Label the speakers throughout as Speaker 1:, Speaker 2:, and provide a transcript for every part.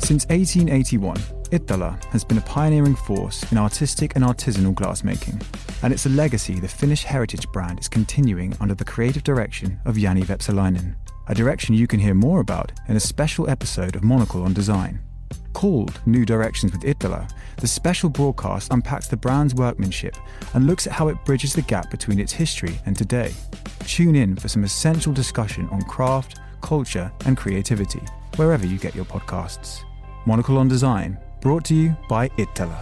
Speaker 1: Since 1881, Iittala has been a pioneering force in artistic and artisanal glassmaking, and it's a legacy the Finnish heritage brand is continuing under the creative direction of Jani Vepsäläinen, a direction you can hear more about in a special episode of Monocle on Design. Called New Directions with Iittala, the special broadcast unpacks the brand's workmanship and looks at how it bridges the gap between its history and today. Tune in for some essential discussion on craft, culture and creativity, wherever you get your podcasts. Monocle on Design, brought to you by Iittala.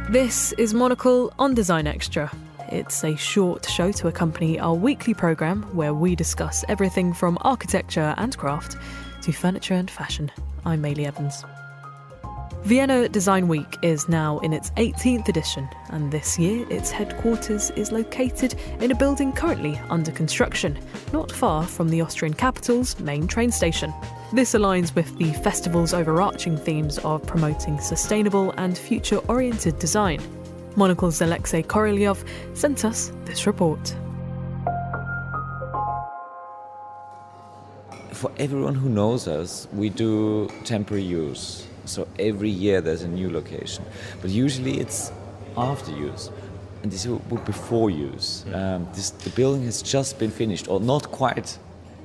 Speaker 2: This is Monocle on Design Extra. It's a short show to accompany our weekly programme where we discuss everything from architecture and craft to furniture and fashion. I'm Maylie Evans. Vienna Design Week is now in its 18th edition, and this year its headquarters is located in a building currently under construction, not far from the Austrian capital's main train station. This aligns with the festival's overarching themes of promoting sustainable and future-oriented design. Monocle's Alexei Korolyov sent us this report.
Speaker 3: For everyone who knows us, we do temporary use. So every year there's a new location. But usually it's after use. And this would be before use. The building has just been finished, or not quite.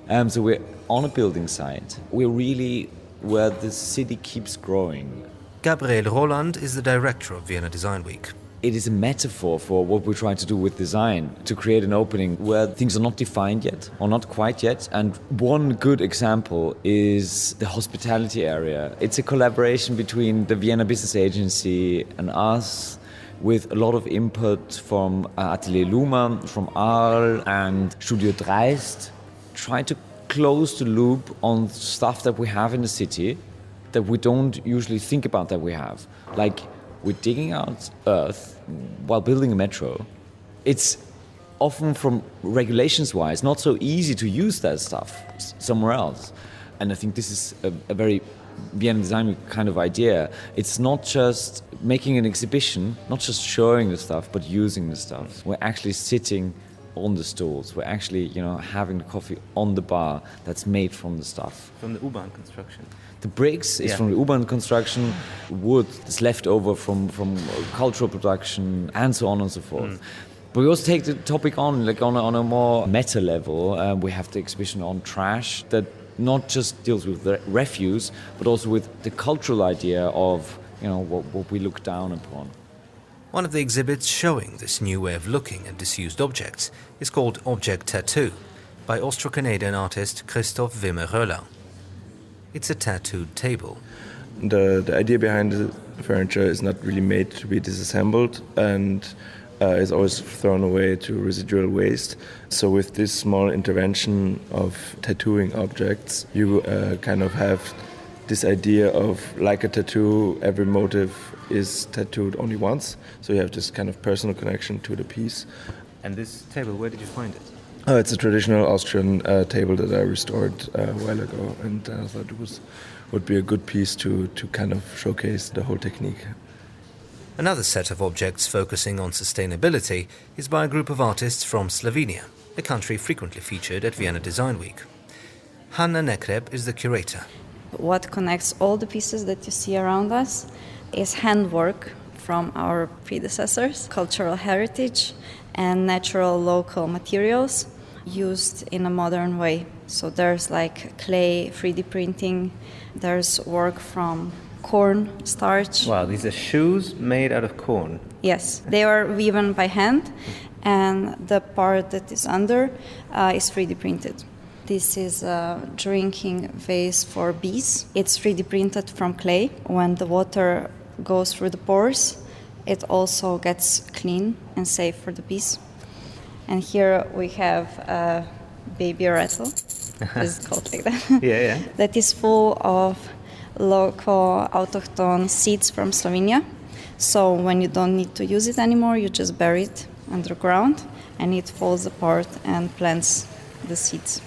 Speaker 3: So we're on a building site. We're really where the city keeps growing.
Speaker 4: Gabriel Roland is the director of Vienna Design Week.
Speaker 3: It is a metaphor for what we're trying to do with design, to create an opening where things are not defined yet, or not quite yet. And one good example is the hospitality area. It's a collaboration between the Vienna Business Agency and us, with a lot of input from Atelier Luma, from Arles and Studio Dreist. Try to close the loop on stuff that we have in the city that we don't usually think about that we have. Like, we're digging out earth while building a metro. It's often, from regulations-wise, not so easy to use that stuff somewhere else. And I think this is a very Vienna Design Week kind of idea. It's not just making an exhibition, not just showing the stuff, but using the stuff. We're actually sitting on the stools. We're actually, having the coffee on the bar that's made from the stuff.
Speaker 4: From the U-Bahn construction.
Speaker 3: The bricks is from the U-Bahn construction, wood is left over from cultural production, and so on and so forth. But we also take the topic on a more meta level. We have the exhibition on trash that not just deals with the refuse, but also with the cultural idea of what we look down upon.
Speaker 4: One of the exhibits showing this new way of looking at disused objects is called Object Tattoo by Austro-Canadian artist Christoph Wimmer-Röhler. It's a tattooed table.
Speaker 5: The idea behind the furniture is not really made to be disassembled and is always thrown away to residual waste. So with this small intervention of tattooing objects, you kind of have this idea of, like a tattoo, every motif is tattooed only once. So you have this kind of personal connection to the piece.
Speaker 4: And this table, where did you find it?
Speaker 5: It's a traditional Austrian table that I restored a while ago, and I thought it would be a good piece to kind of showcase the whole technique.
Speaker 4: Another set of objects focusing on sustainability is by a group of artists from Slovenia, a country frequently featured at Vienna Design Week. Hanna Nekreb is the curator.
Speaker 6: What connects all the pieces that you see around us is handwork from our predecessors, cultural heritage, and natural local materials used in a modern way. So there's like clay, 3D printing, there's work from corn starch.
Speaker 4: Wow, these are shoes made out of corn.
Speaker 6: Yes, they are woven by hand, and the part that is under is 3D printed. This is a drinking vase for bees. It's 3D printed from clay. When the water goes through the pores, it also gets clean and safe for the bees. And here we have a baby rattle. This is called like that.
Speaker 4: Yeah.
Speaker 6: That is full of local autochthone seeds from Slovenia. So when you don't need to use it anymore, you just bury it underground and it falls apart and plants the seeds.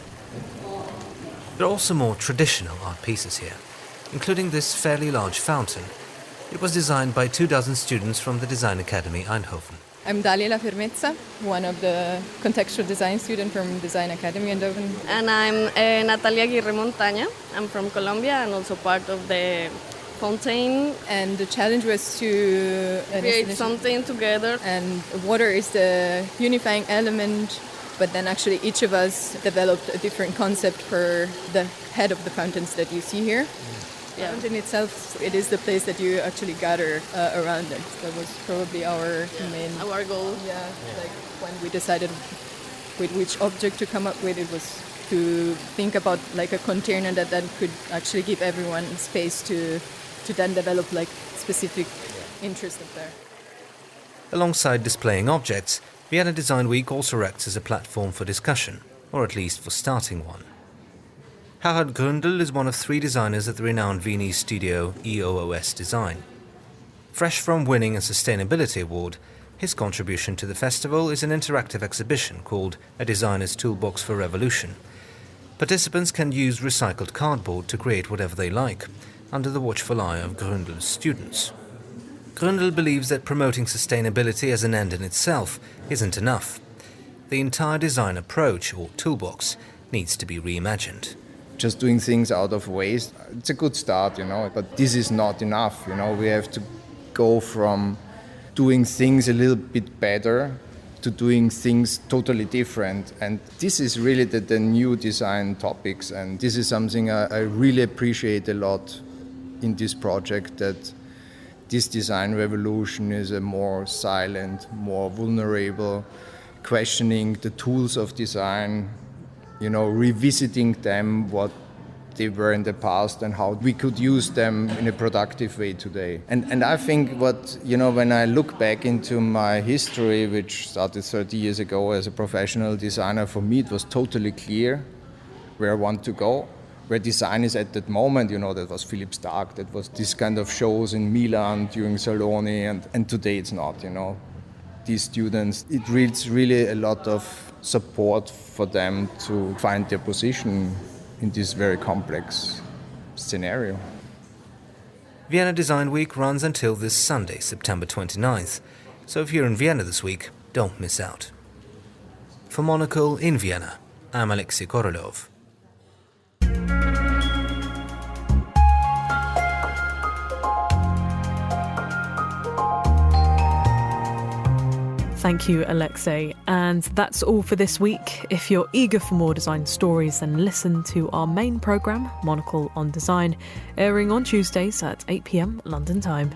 Speaker 4: There are also more traditional art pieces here, including this fairly large fountain. It was designed by 24 students from the Design Academy Eindhoven.
Speaker 7: I'm Daliela Firmezza, one of the contextual design students from Design Academy Eindhoven.
Speaker 8: And I'm Natalia Aguirre Montaña. I'm from Colombia and also part of the Fontaine.
Speaker 7: And the challenge was to
Speaker 8: create something together.
Speaker 7: And water is the unifying element, but then actually each of us developed a different concept for the head of the fountains that you see here. The fountain itself, it is the place that you actually gather around it. That was probably our
Speaker 8: goal.
Speaker 7: Like when we decided with which object to come up with, it was to think about like a container that then could actually give everyone space to then develop like specific interest up there.
Speaker 4: Alongside displaying objects, Vienna Design Week also acts as a platform for discussion, or at least for starting one. Harald Gründel is one of 3 designers at the renowned Viennese studio EOOS Design. Fresh from winning a sustainability award, his contribution to the festival is an interactive exhibition called A Designer's Toolbox for Revolution. Participants can use recycled cardboard to create whatever they like, under the watchful eye of Gründel's students. Gründel believes that promoting sustainability as an end in itself isn't enough. The entire design approach, or toolbox, needs to be reimagined.
Speaker 9: Just doing things out of waste, it's a good start, but this is not enough, We have to go from doing things a little bit better to doing things totally different. And this is really the new design topics, and this is something I really appreciate a lot in this project, that this design revolution is a more silent, more vulnerable, questioning the tools of design, revisiting them, what they were in the past and how we could use them in a productive way today. And I think when I look back into my history, which started 30 years ago as a professional designer, for me it was totally clear where I want to go, where design is at that moment. That was Philippe Starck, that was this kind of shows in Milan during Saloni, and today it's not, These students, it needs really a lot of support for them to find their position in this very complex scenario.
Speaker 4: Vienna Design Week runs until this Sunday, September 29th, so if you're in Vienna this week, don't miss out. For Monocle in Vienna, I'm Alexei Korolyov.
Speaker 2: Thank you, Alexei. And that's all for this week. If you're eager for more design stories, then listen to our main programme, Monocle on Design, airing on Tuesdays at 8 p.m. London time.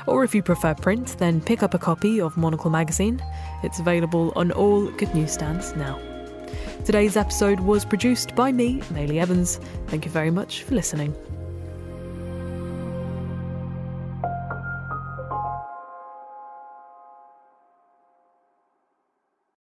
Speaker 2: Or if you prefer print, then pick up a copy of Monocle magazine. It's available on all good newsstands now. Today's episode was produced by me, Maylie Evans. Thank you very much for listening.